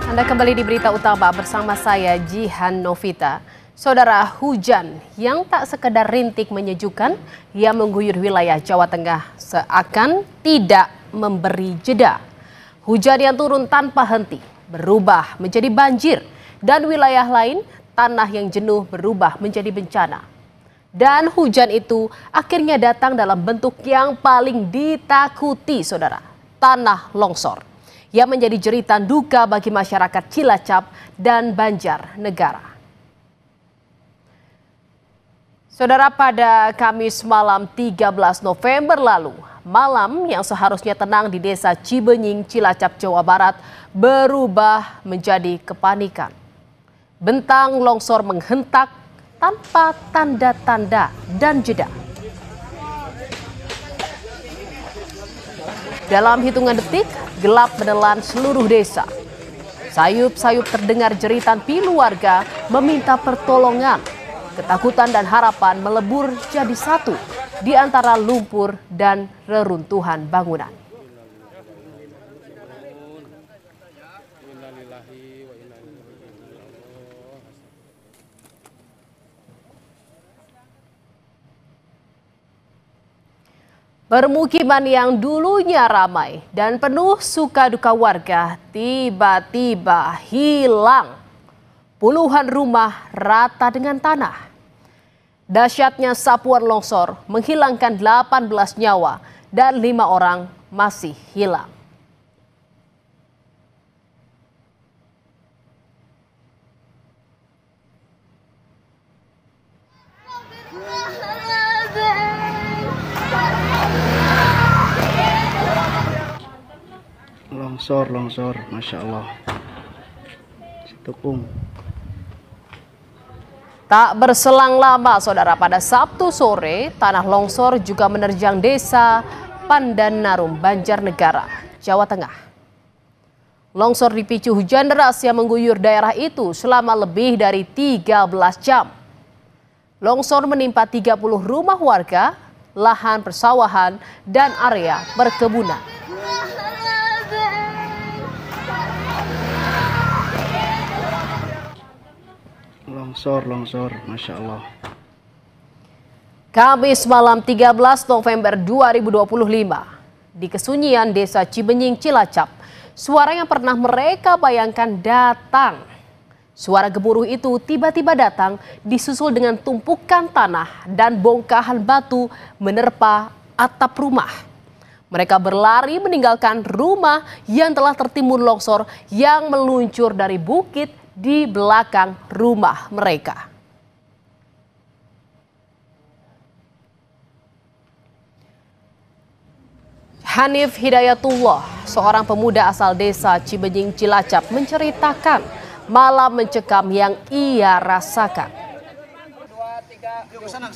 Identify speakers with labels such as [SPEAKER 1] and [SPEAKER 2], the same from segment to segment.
[SPEAKER 1] Anda kembali di Berita Utama bersama saya Jihan Novita. Saudara, hujan yang tak sekedar rintik menyejukkan yang mengguyur wilayah Jawa Tengah seakan tidak memberi jeda. Hujan yang turun tanpa henti berubah menjadi banjir dan wilayah lain tanah yang jenuh berubah menjadi bencana. Dan hujan itu akhirnya datang dalam bentuk yang paling ditakuti, saudara, tanah longsor, yang menjadi jeritan duka bagi masyarakat Cilacap dan Banjarnegara. Saudara, pada Kamis malam 13 November lalu, malam yang seharusnya tenang di desa Cibenying, Cilacap, Jawa Barat berubah menjadi kepanikan. Bentang longsor menghentak tanpa tanda-tanda dan jeda. Dalam hitungan detik, gelap menelan seluruh desa. Sayup-sayup terdengar jeritan pilu warga meminta pertolongan. Ketakutan dan harapan melebur jadi satu di antara lumpur dan reruntuhan bangunan. Permukiman yang dulunya ramai dan penuh suka duka warga tiba-tiba hilang. Puluhan rumah rata dengan tanah. Dahsyatnya sapuan longsor menghilangkan 18 nyawa dan 5 orang masih hilang.
[SPEAKER 2] Longsor, Masya Allah. Situkung.
[SPEAKER 1] Tak berselang lama, saudara, pada Sabtu sore, tanah longsor juga menerjang desa Pandanarum, Banjarnegara, Jawa Tengah. Longsor dipicu hujan deras yang mengguyur daerah itu selama lebih dari 13 jam. Longsor menimpa 30 rumah warga, lahan persawahan, dan area perkebunan.
[SPEAKER 2] Longsor, Masya Allah.
[SPEAKER 1] Kamis malam 13 November 2025, di kesunyian desa Cibenying, Cilacap, suara yang pernah mereka bayangkan datang. Suara gemuruh itu tiba-tiba datang disusul dengan tumpukan tanah dan bongkahan batu menerpa atap rumah. Mereka berlari meninggalkan rumah yang telah tertimbun longsor yang meluncur dari bukit di belakang rumah mereka. Hanif Hidayatullah, seorang pemuda asal desa Cibenying, Cilacap, menceritakan malam mencekam yang ia rasakan.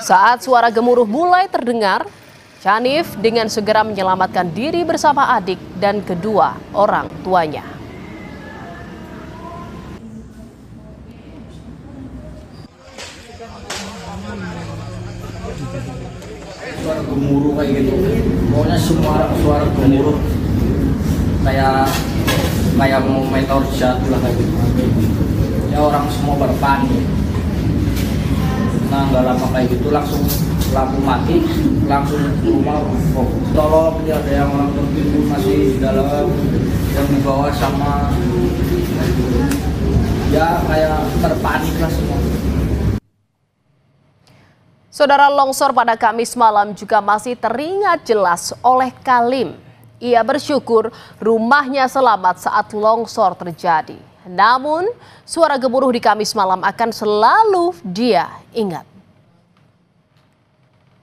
[SPEAKER 1] Saat suara gemuruh mulai terdengar, Hanif dengan segera menyelamatkan diri bersama adik dan kedua orang tuanya.
[SPEAKER 3] Suara gemuruh kayak gitu, pokoknya semua suara gemuruh kayak mau meteor jatuh lah kayak gitu. Ya orang semua berpanik. Nah nggak lama kayak gitu langsung lampu mati, langsung rumah kok tolong, ya ada yang orang tertimbun masih di dalam, yang di bawah sama ya kayak terpanik lah semua.
[SPEAKER 1] Saudara, longsor pada Kamis malam juga masih teringat jelas oleh Kalim. Ia bersyukur rumahnya selamat saat longsor terjadi. Namun, suara gemuruh di Kamis malam akan selalu dia ingat.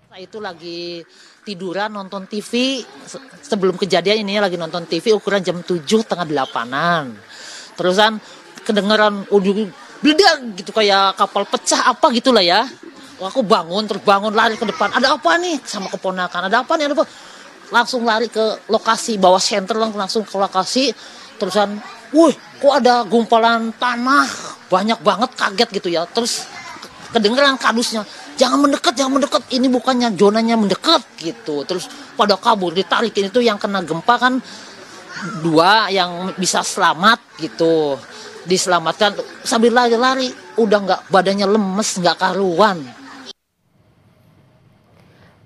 [SPEAKER 4] Saya itu lagi tiduran nonton TV, sebelum kejadian ini lagi nonton TV ukuran jam 7:30-an. Terusan kedengeran audio bledak gitu kayak kapal pecah apa gitulah ya. Aku bangun, terus bangun lari ke depan. Ada apa nih? Sama keponakan. Ada apa nih? Ada apa? Langsung lari ke lokasi, bawa senter langsung ke lokasi. Terusan, wih, kok ada gumpalan tanah banyak banget, kaget gitu ya. Terus kedengeran kadusnya, jangan mendekat. Ini bukannya zonanya mendekat gitu. Terus pada kabur, ditarikin. Itu yang kena gempa kan 2 yang bisa selamat gitu. diselamatkan sambil lari-lari, udah nggak, badannya lemes, nggak karuan.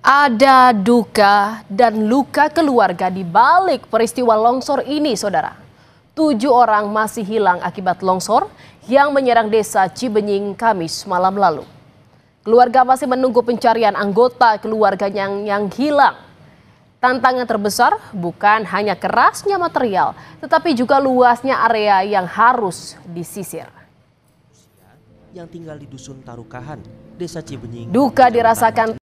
[SPEAKER 1] Ada duka dan luka keluarga di balik peristiwa longsor ini, saudara. 7 orang masih hilang akibat longsor yang menyerang desa Cibenying Kamis malam lalu. Keluarga masih menunggu pencarian anggota keluarganya yang hilang. Tantangan terbesar bukan hanya kerasnya material, tetapi juga luasnya area yang harus disisir.
[SPEAKER 5] Yang tinggal di Dusun Tarukahan, Desa Cibenying.
[SPEAKER 1] Duka dirasakan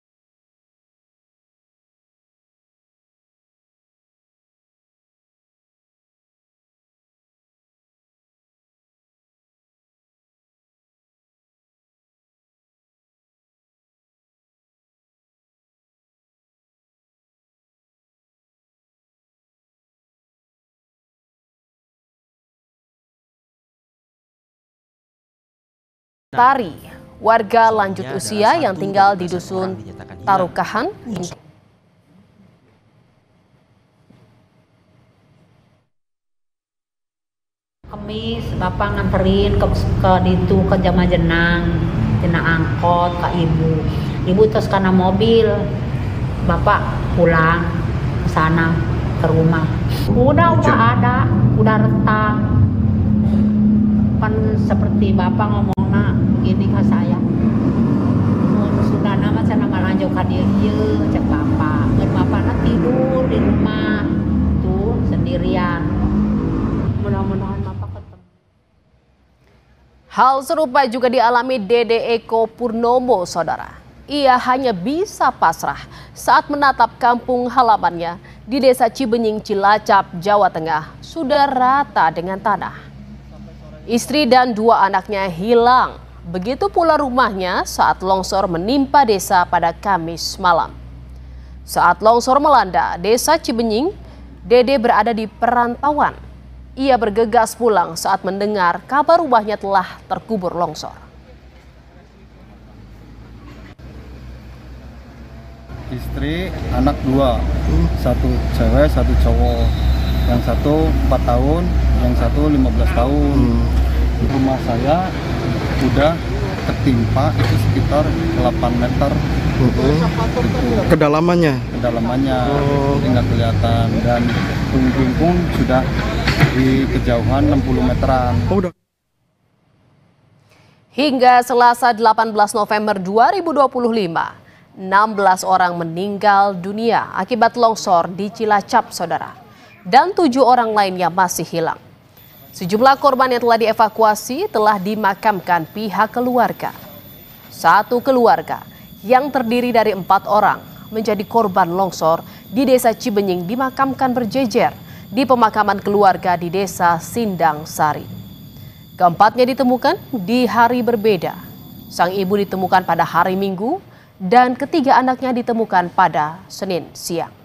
[SPEAKER 1] Tari, warga lanjut usia yang tinggal di Dusun Tarukahan.
[SPEAKER 6] Kamis bapak nganterin ke Jamajenang, kena angkot ke ibu terus karena mobil, bapak pulang ke sana ke rumah. Udah ada, udah retak. Kan seperti bapak ngomongnya gini ke saya, sudah nama saya nama lanjut hadir cek bapak, bapak tidur di rumah tuh sendirian. Mudah-mudahan bapak ketemu.
[SPEAKER 1] Hal serupa juga dialami Dede Eko Purnomo, saudara. Ia hanya bisa pasrah saat menatap kampung halamannya di Desa Cibenying, Cilacap, Jawa Tengah sudah rata dengan tanah. Istri dan 2 anaknya hilang, begitu pula rumahnya saat longsor menimpa desa pada Kamis malam. Saat longsor melanda Desa Cibenying, Dede berada di perantauan. Ia bergegas pulang saat mendengar kabar rumahnya telah terkubur longsor.
[SPEAKER 2] Istri, anak 2, 1 cewek, 1 cowok. Yang 1 4 tahun, yang 1 15 tahun. Rumah saya udah tertimpa itu sekitar 8 meter.
[SPEAKER 7] Kedalamannya?
[SPEAKER 2] Kedalamannya, nggak kelihatan. Dan puing-puing pun sudah di kejauhan 60 meteran.
[SPEAKER 1] Hingga Selasa 18 November 2025, 16 orang meninggal dunia akibat longsor di Cilacap, saudara. Dan 7 orang lainnya masih hilang. Sejumlah korban yang telah dievakuasi telah dimakamkan pihak keluarga. 1 keluarga yang terdiri dari 4 orang menjadi korban longsor di Desa Cibenying dimakamkan berjejer di pemakaman keluarga di Desa Sindang Sari. Keempatnya ditemukan di hari berbeda. Sang ibu ditemukan pada hari Minggu dan ketiga anaknya ditemukan pada Senin siang.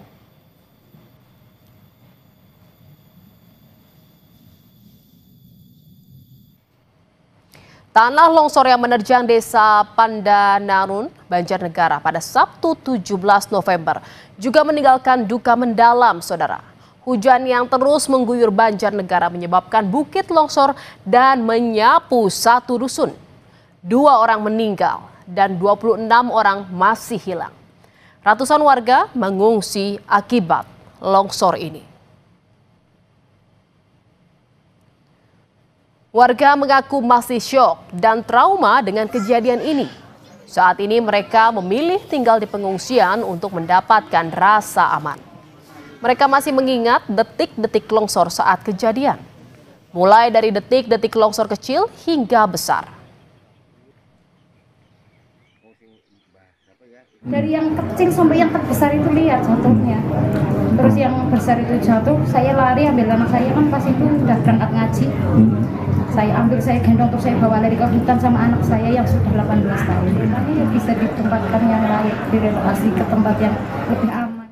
[SPEAKER 1] Tanah longsor yang menerjang Desa Pandanarun, Banjarnegara pada Sabtu 17 November juga meninggalkan duka mendalam, saudara. Hujan yang terus mengguyur Banjarnegara menyebabkan bukit longsor dan menyapu 1 dusun. 2 orang meninggal dan 26 orang masih hilang. Ratusan warga mengungsi akibat longsor ini. Warga mengaku masih syok dan trauma dengan kejadian ini. Saat ini mereka memilih tinggal di pengungsian untuk mendapatkan rasa aman. Mereka masih mengingat detik-detik longsor saat kejadian. Mulai dari detik-detik longsor kecil hingga besar.
[SPEAKER 8] Dari yang kecil sampai yang terbesar itu lihat jatuhnya. Terus yang besar itu jatuh, saya lari ambil anak saya, kan pas itu udah berangkat ngaji. Saya ambil, saya gendong, terus saya bawa lari ke hutan sama anak saya yang sudah 18 tahun. Tapi bisa ditempatkan yang lain, direlokasi ke tempat yang lebih aman.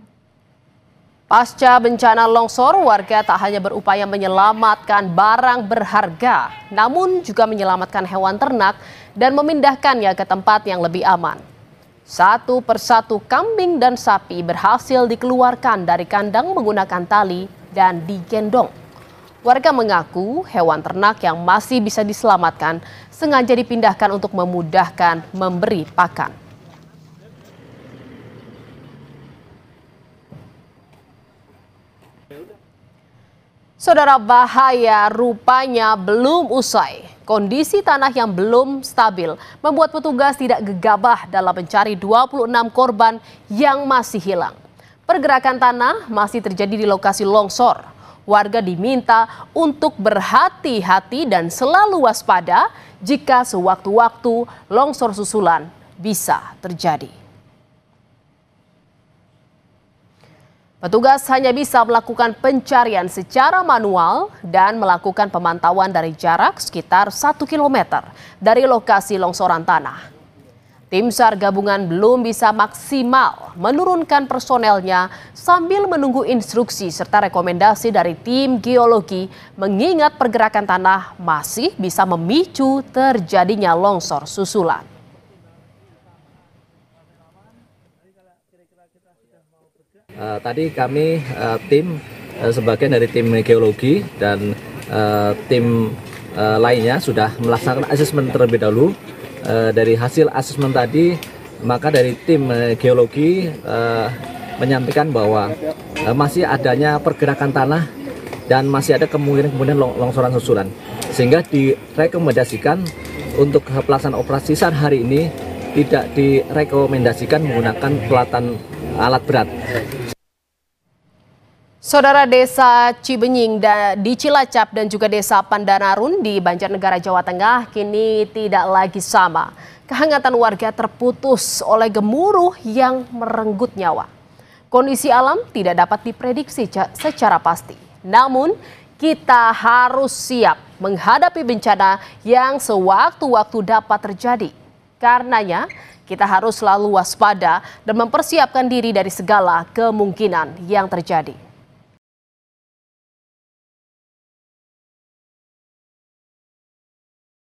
[SPEAKER 1] Pasca bencana longsor, warga tak hanya berupaya menyelamatkan barang berharga, namun juga menyelamatkan hewan ternak dan memindahkannya ke tempat yang lebih aman. 1 persatu kambing dan sapi berhasil dikeluarkan dari kandang menggunakan tali dan digendong. Warga mengaku hewan ternak yang masih bisa diselamatkan sengaja dipindahkan untuk memudahkan memberi pakan. Saudara, bahaya rupanya belum usai. Kondisi tanah yang belum stabil membuat petugas tidak gegabah dalam mencari 26 korban yang masih hilang. Pergerakan tanah masih terjadi di lokasi longsor. Warga diminta untuk berhati-hati dan selalu waspada jika sewaktu-waktu longsor susulan bisa terjadi. Petugas hanya bisa melakukan pencarian secara manual dan melakukan pemantauan dari jarak sekitar 1 km dari lokasi longsoran tanah. Tim SAR gabungan belum bisa maksimal menurunkan personelnya sambil menunggu instruksi serta rekomendasi dari tim geologi mengingat pergerakan tanah masih bisa memicu terjadinya longsor susulan.
[SPEAKER 7] Tadi kami tim sebagian dari tim geologi dan tim lainnya sudah melaksanakan asesmen terlebih dahulu. Dari hasil asesmen tadi, maka dari tim geologi menyampaikan bahwa masih adanya pergerakan tanah dan masih ada kemungkinan longsoran susulan, sehingga direkomendasikan untuk pelaksanaan operasi SAR hari ini tidak direkomendasikan menggunakan peralatan alat berat.
[SPEAKER 1] Saudara, Desa Cibenying di Cilacap dan juga Desa Pandanarun di Banjarnegara, Jawa Tengah kini tidak lagi sama. Kehangatan warga terputus oleh gemuruh yang merenggut nyawa. Kondisi alam tidak dapat diprediksi secara pasti. Namun, kita harus siap menghadapi bencana yang sewaktu-waktu dapat terjadi. Karenanya, kita harus selalu waspada dan mempersiapkan diri dari segala kemungkinan yang terjadi.